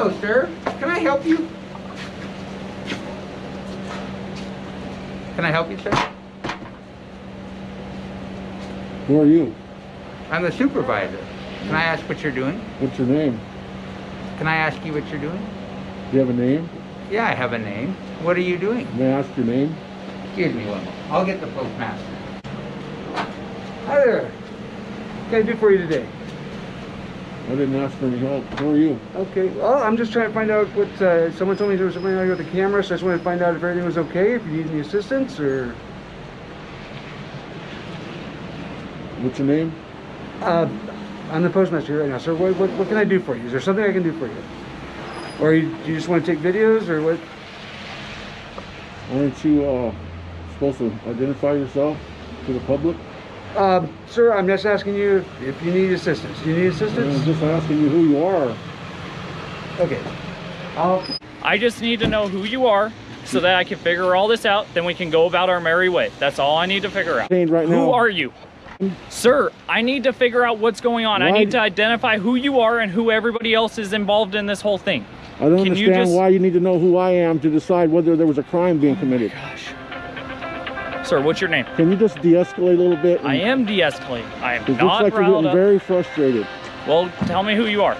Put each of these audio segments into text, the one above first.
Hello, sir. Can I help you? Can I help you, sir? Who are you? I'm the supervisor. Can I ask what you're doing? What's your name? Can I ask you what you're doing? Do you have a name? Yeah, I have a name. What are you doing? May I ask your name? Excuse me one moment. I'll get the postmaster. Hi there. What can I do for you today? I didn't ask for any help. Who are you? Okay, well, I'm just trying to find out what, someone told me there was something wrong with the camera, so I just wanted to find out if everything was okay, if you need any assistance, or... What's your name? I'm the postmaster here right now, sir. What can I do for you? Is there something I can do for you? Or you just want to take videos, or what? Aren't you supposed to identify yourself to the public? Sir, I'm just asking you if you need assistance. Do you need assistance? I'm just asking you who you are. Okay. I just need to know who you are so that I can figure all this out. Then we can go about our merry way. That's all I need to figure out. Right now. Who are you? Sir, I need to figure out what's going on. I need to identify who you are and who everybody else is involved in this whole thing. I don't understand why you need to know who I am to decide whether there was a crime being committed. Gosh. Sir, what's your name? Can you just de-escalate a little bit? I am de-escalating. I am It looks not like you're riled getting up. very frustrated. Well, tell me who you are.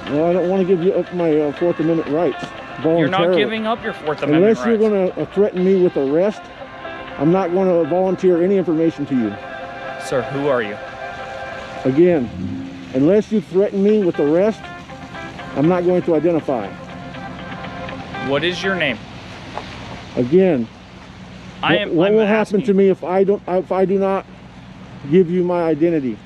Well, I don't want to give you up my Fourth Amendment rights voluntarily. You're not giving up your Fourth Amendment Unless rights. you're going to threaten me with arrest, I'm not going to volunteer any information to you. Sir, who are you? Again, unless you threaten me with arrest, I'm not going to identify. What is your name? Again, what will happen to me if I do not give you my identity?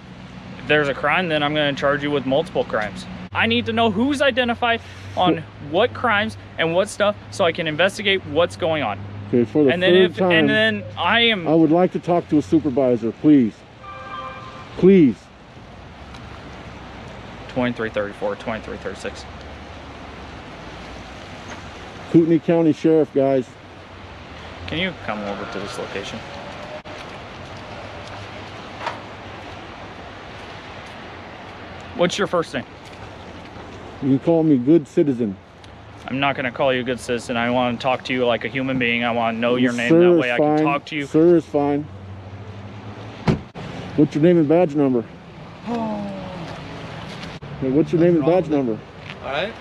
If there's a crime, then I'm going to charge you with multiple crimes. I need to know who's identified on what crimes and what stuff so I can investigate what's going on. Okay, for the third time, and then I would like to talk to a supervisor, please. Please. 2334, 2336. Kootenai County Sheriff, guys. Can you come over to this location? What's your first name? You can call me Good Citizen. I'm not going to call you a good citizen. I want to talk to you like a human being. I want to know your name. Sir That way I can fine. talk to you. Sir is fine. What's your name and badge number? Hey, what's your name and badge number? All right.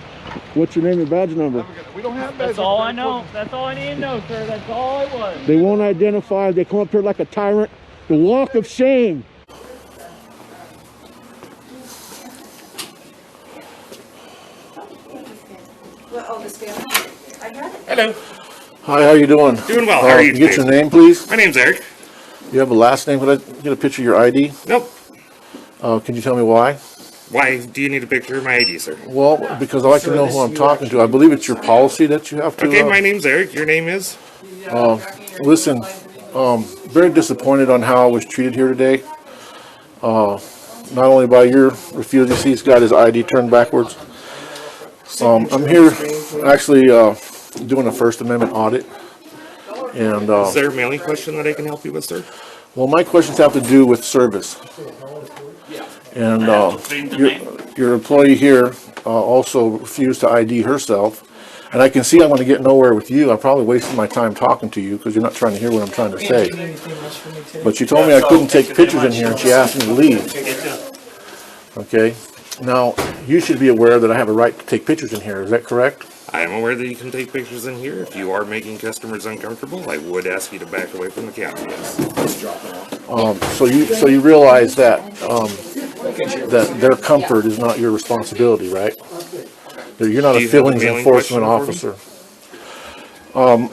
What's your name and badge number? We don't have badge That's all I know. That's all I need to know, sir. That's all it was. They won't identify. They come up here like a tyrant. The walk of shame. Hello. Hi, how you doing? Doing well. How are you Get today? your name, please. My name's Eric. You have a last name? Could I get a picture of your ID? Nope. Can you tell me why? Why do you need a picture of my ID, sir? Well, because I like to know who I'm talking to. I believe it's your policy that you have to. Okay, my name's Eric. Your name is? Listen, very disappointed on how I was treated here today. Not only by your refusal, he's got his ID turned backwards. I'm here actually doing a First Amendment audit. And Is there a mailing question that I can help you with, sir? well, my questions have to do with service. And your employee here also refused to ID herself. And I can see I'm going to get nowhere with you. I'm probably wasting my time talking to you because you're not trying to hear what I'm trying to say. But she told me I couldn't take pictures in here and she asked me to leave. Okay. Now, you should be aware that I have a right to take pictures in here. Is that correct? I am aware that you can take pictures in here. If you are making customers uncomfortable, I would ask you to back away from the counter. Yes. So you realize that that their comfort is not your responsibility, right? You're not a feelings enforcement officer.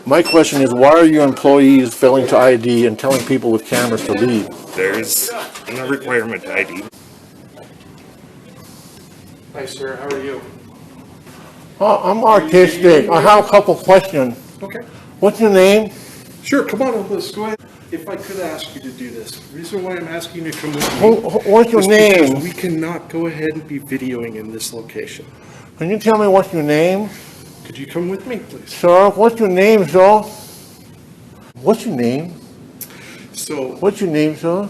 My question is, why are your employees failing to ID and telling people with cameras to leave? There's no requirement to ID. Hi, sir. How are you? I'm artistic. I have a couple questions. Okay. What's your name? Sure. Come on, let's go ahead. If I could ask you to do this, the reason why I'm asking you to come with me What's your is name? because we cannot go ahead and be videoing in this location. Can you tell me what's your name? Could you come with me, please? Sir, what's your name, sir? What's your name? So, What's your name, sir?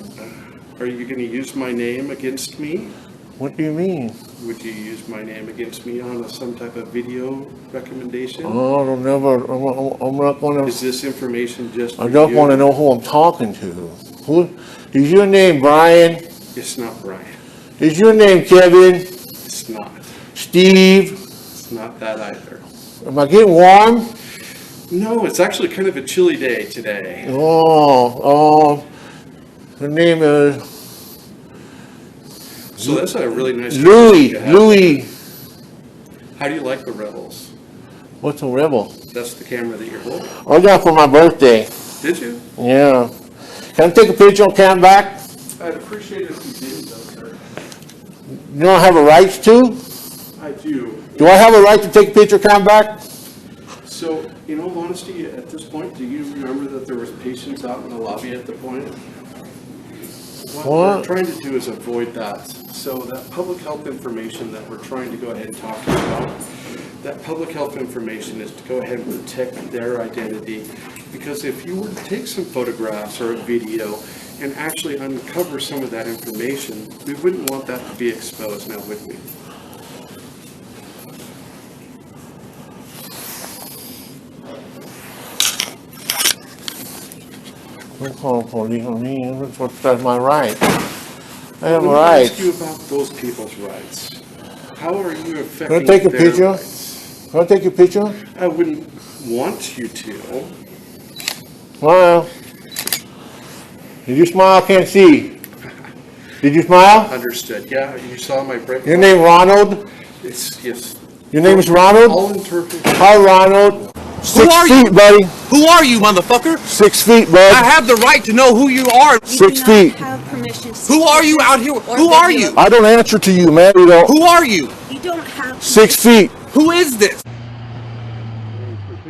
are you going to use my name against me? What do you mean? Would you use my name against me on some type of video recommendation? Oh, I'm not gonna, Is this information just for I just you? wanna know who I'm talking to. Who, is your name Brian? It's not Brian. Is your name Kevin? It's not. Steve? It's not that either. Am I getting warm? No, it's actually kind of a chilly day today. Her name is So that's a really nice. Louis. camera you have. Louis. How do you like the Rebels? What's a rebel? That's the camera that you're holding. I got for my birthday. Did you? Yeah. Can I take a picture on cam back? I'd appreciate it if you did, though, sir. You don't have a right to? I do. Do I have a right to take a picture cam back? So, in all honesty, at this point, do you remember that there was patients out in the lobby at the point? What we're trying to do is avoid that. So that public health information that we're trying to go ahead and talk to you about, that public health information is to go ahead and protect their identity. Because if you were to take some photographs or a video and actually uncover some of that information, we wouldn't want that to be exposed, now would we? Don't call police on me. That's my right. I have Let a me right. ask you about those people's rights. How are you Can I affecting take a their picture? rights? Can I take a picture? I wouldn't want you to. Smile. Did you smile? I can't see. Did you smile? Understood. Yeah, you saw my break. Your name Ronald? It's, yes. Your name is Ronald? I'll interpret. Hi, Ronald. Who 6 are feet, you? buddy. Who are you, motherfucker? 6 feet, I bud. have the right to know who you are. You 6 do feet. not have permission to Who are you out here? or Who are video. you? I don't answer to you, man. You don't. Who are you? You don't have 6 feet. Who is this?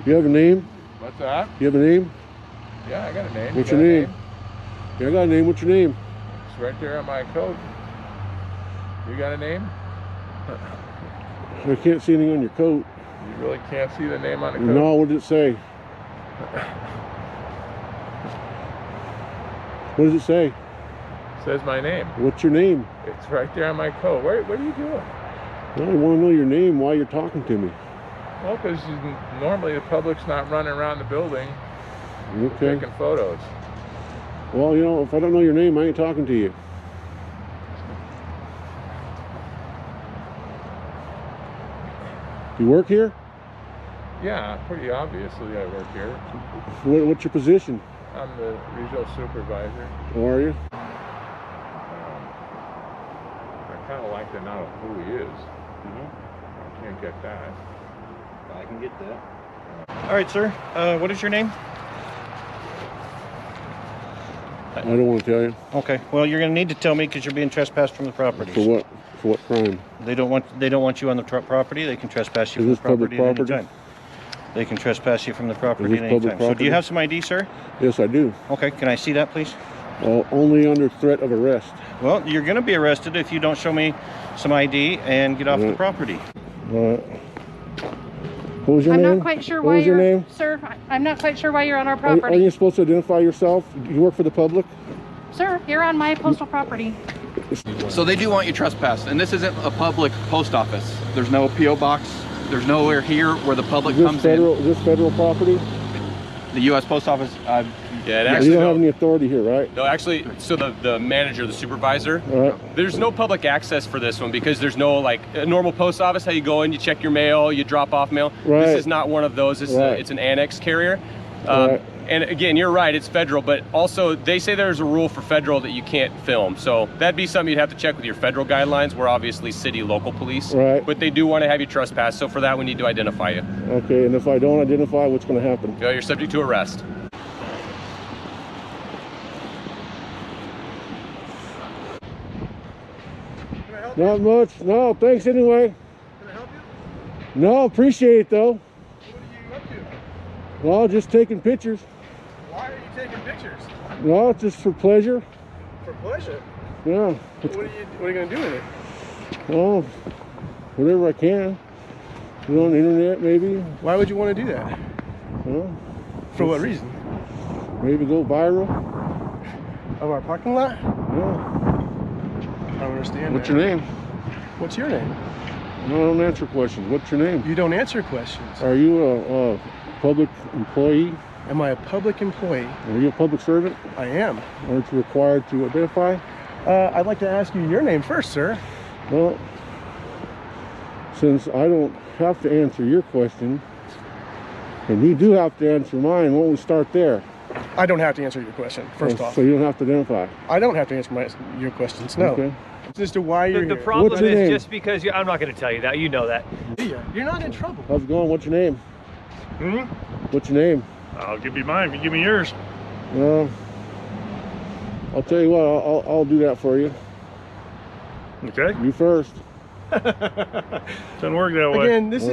You have a name? What's that? You have a name? Yeah, I got a name. What's You your got a name? Yeah, I got a name. What's your name? It's right there on my coat. You got a name? I can't see anything on your coat. You really can't see the name on the coat? No, what did it say? What does it say? It says my name. What's your name? It's right there on my coat. What are you doing? I want to know your name while you're talking to me. Well, because normally the public's not running around the building Okay. taking photos. Well, you know, if I don't know your name, I ain't talking to you. You work here? Yeah, pretty obviously I work here. What's your position? I'm the regional supervisor. How are you? I kind of like to know who he is. I can't get that. I can get that. All right, sir. What is your name? I don't want to tell you. Okay. Well, you're going to need to tell me because you're being trespassed from the property. For what? For what crime? They don't want you on the property. They can trespass you Is from the this public property at any property? time. They can trespass you from the property this at any public time. So do property? you have some ID, sir? Yes, I do. Okay. Can I see that, please? Only under threat of arrest. Well, you're going to be arrested if you don't show me some ID and get off the Right. property. What was your I'm name? not quite sure What why was your you're, name? sir, I'm not quite sure why you're on our Are property. you supposed to identify yourself? You work for the public? Sir, you're on my postal property. So they do want you trespassed, and this isn't a public post office. There's no PO box. There's nowhere here where the public Is this comes federal? Is this federal property? in. The U.S. Post Office. Yeah, it You actually don't have any authority here, right? no, actually, so the manager, the supervisor, All right. there's no public access for this one because there's no like a normal post office. How you go in, you check your mail, you drop off mail. Right. This is not one of those. This Right. it's an annex carrier. Right. And again, you're right, it's federal, but also they say there's a rule for federal that you can't film. So that'd be something you'd have to check with your federal guidelines. We're obviously city local police, Right. but they do want to have you trespass. So for that, we need to identify you. Okay, and if I don't identify, what's going to happen? You're subject to arrest. Not much. No, thanks anyway. Can I help you? No, appreciate it though. What are you up to? Well, just taking pictures. Why are you taking pictures? No, it's just for pleasure. For pleasure. Yeah. What are you gonna do with it? Well, whatever I can. Put it on the internet, maybe. Why would you want to do that? Well, For what reason? maybe go viral. Of our parking lot? Yeah. I don't understand. What's your name? What's your name? I don't answer questions. What's your name? You don't answer questions. Are you a public employee? Am I a public employee? Are you a public servant? I am. Aren't you required to identify? I'd like to ask you your name first, sir. Well, since I don't have to answer your question, and you do have to answer mine, why don't we start there? I don't have to answer your question, first off. So you don't have to identify? I don't have to answer your questions, no. Okay. As to why you're The here. problem What's your is name? just because I'm not going to tell you that. You know that. You're not in trouble. How's it going? What's your name? Hmm? What's your name? I'll give you mine if you give me yours. I'll tell you what, I'll do that for you. Okay. You first. Doesn't work that way. Again, this is